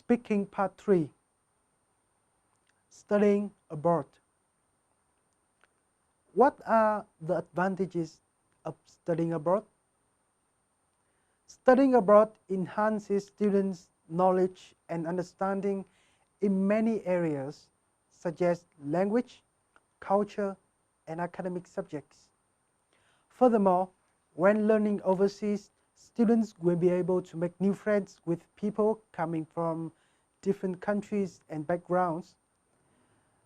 Speaking Part 3. Studying abroad. What are the advantages of studying abroad? Studying abroad enhances students' knowledge and understanding in many areas, such as language, culture, and academic subjects. Furthermore, when learning overseas, students will be able to make new friends with people coming from different countries and backgrounds.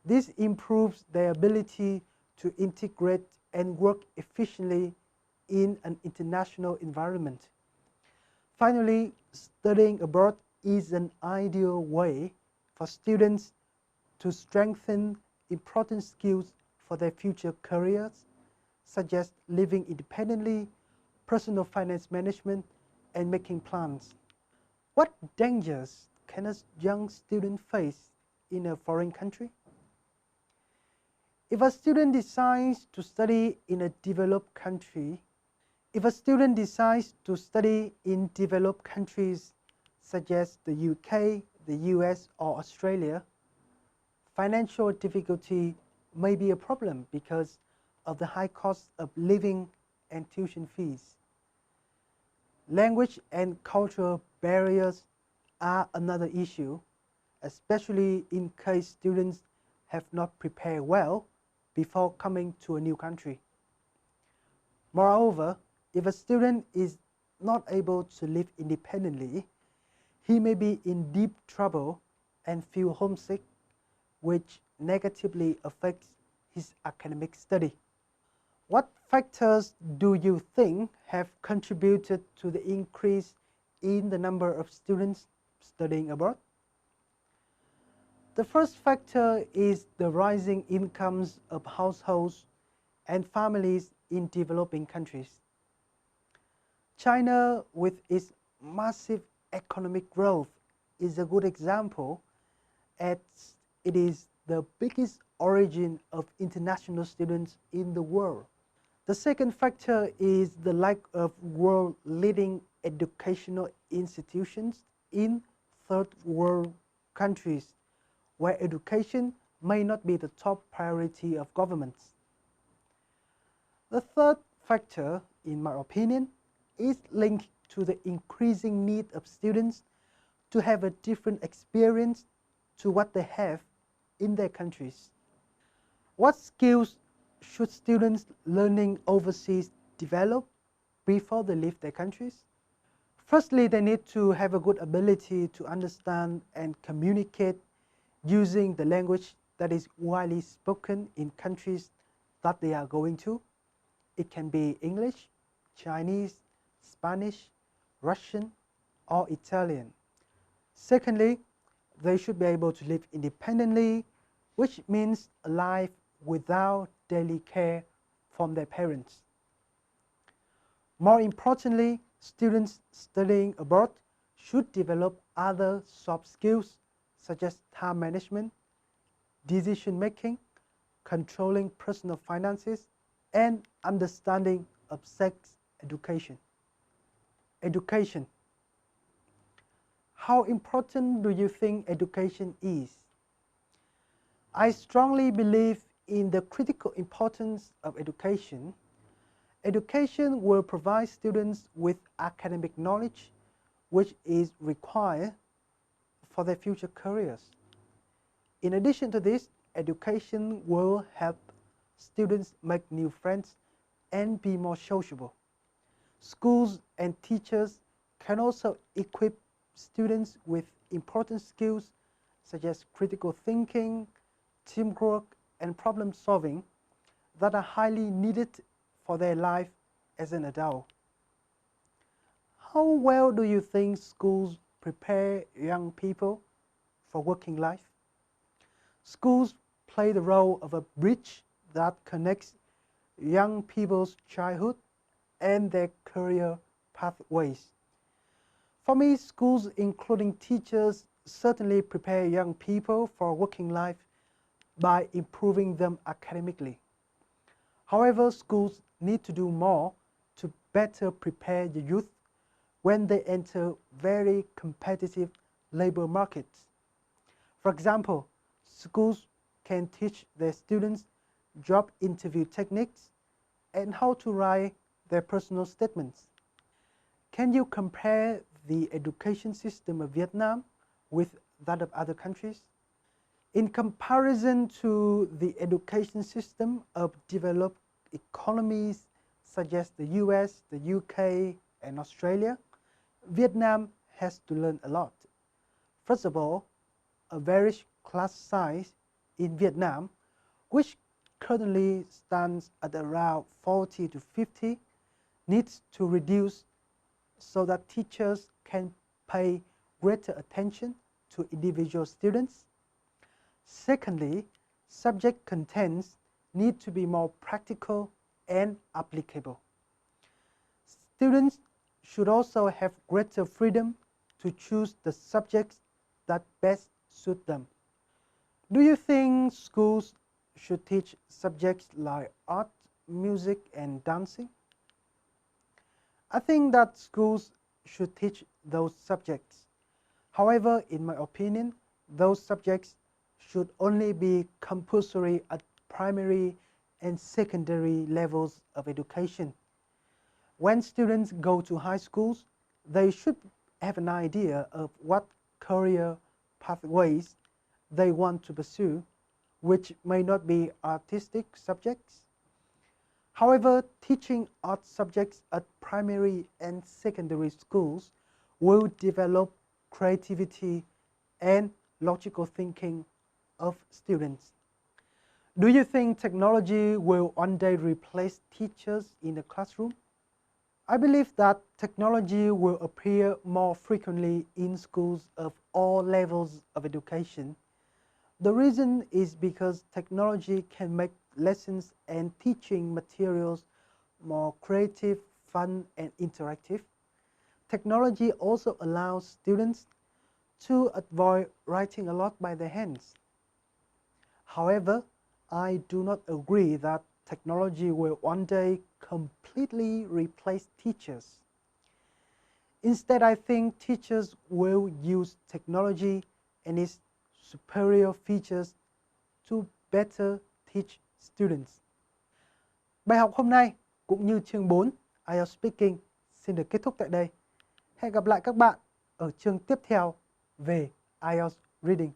This improves their ability to integrate and work efficiently in an international environment. Finally, studying abroad is an ideal way for students to strengthen important skills for their future careers, such as living independently, personal finance management, and making plans. What dangers can a young student face in a foreign country? If a student decides to study in a developed country, in developed countries such as the UK, the US, or Australia, financial difficulty may be a problem because of the high cost of living and tuition fees. Language and cultural barriers are another issue, especially in case students have not prepared well before coming to a new country. Moreover, if a student is not able to live independently, he may be in deep trouble and feel homesick, which negatively affects his academic study. What factors do you think have contributed to the increase in the number of students studying abroad? The first factor is the rising incomes of households and families in developing countries. China, with its massive economic growth, is a good example, as it is the biggest origin of international students in the world. The second factor is the lack of world-leading educational institutions in third world countries, where education may not be the top priority of governments. The third factor, in my opinion, is linked to the increasing need of students to have a different experience to what they have in their countries. What skills should students learning overseas develop before they leave their countries? Firstly, they need to have a good ability to understand and communicate using the language that is widely spoken in countries that they are going to. It can be English, Chinese, Spanish, Russian, or Italian. Secondly, they should be able to live independently, which means a life without daily care from their parents. More importantly, students studying abroad should develop other soft skills such as time management, decision making, controlling personal finances, and understanding of sex education. Education. How important do you think education is? I strongly believe in the critical importance of education. Education will provide students with academic knowledge, which is required for their future careers. In addition to this, education will help students make new friends and be more sociable. Schools and teachers can also equip students with important skills such as critical thinking, teamwork, and problem solving that are highly needed for their life as an adult. How well do you think schools prepare young people for working life? Schools play the role of a bridge that connects young people's childhood and their career pathways. For me, schools, including teachers, certainly prepare young people for working life by improving them academically. However, schools need to do more to better prepare the youth when they enter very competitive labor markets. For example, schools can teach their students job interview techniques and how to write their personal statements. Can you compare the education system of Vietnam with that of other countries? In comparison to the education system of developed economies such as the US, the UK, and Australia, Vietnam has to learn a lot. First of all, a average class size in Vietnam, which currently stands at around 40 to 50, needs to reduce so that teachers can pay greater attention to individual students. Secondly, subject contents need to be more practical and applicable. Students should also have greater freedom to choose the subjects that best suit them. Do you think schools should teach subjects like art, music, and dancing? I think that schools should teach those subjects. However, in my opinion, those subjects should only be compulsory at primary and secondary levels of education. When students go to high schools, they should have an idea of what career pathways they want to pursue, which may not be artistic subjects. However, teaching art subjects at primary and secondary schools will develop creativity and logical thinking of students. Do you think technology will one day replace teachers in the classroom? I believe that technology will appear more frequently in schools of all levels of education. The reason is because technology can make lessons and teaching materials more creative, fun, and interactive. Technology also allows students to avoid writing a lot by their hands. However, I do not agree that technology will one day completely replace teachers. Instead, I think teachers will use technology and its superior features to better teach students. Bài học hôm nay cũng như chương 4 IELTS Speaking xin được kết thúc tại đây. Hẹn gặp lại các bạn ở chương tiếp theo về IELTS Reading.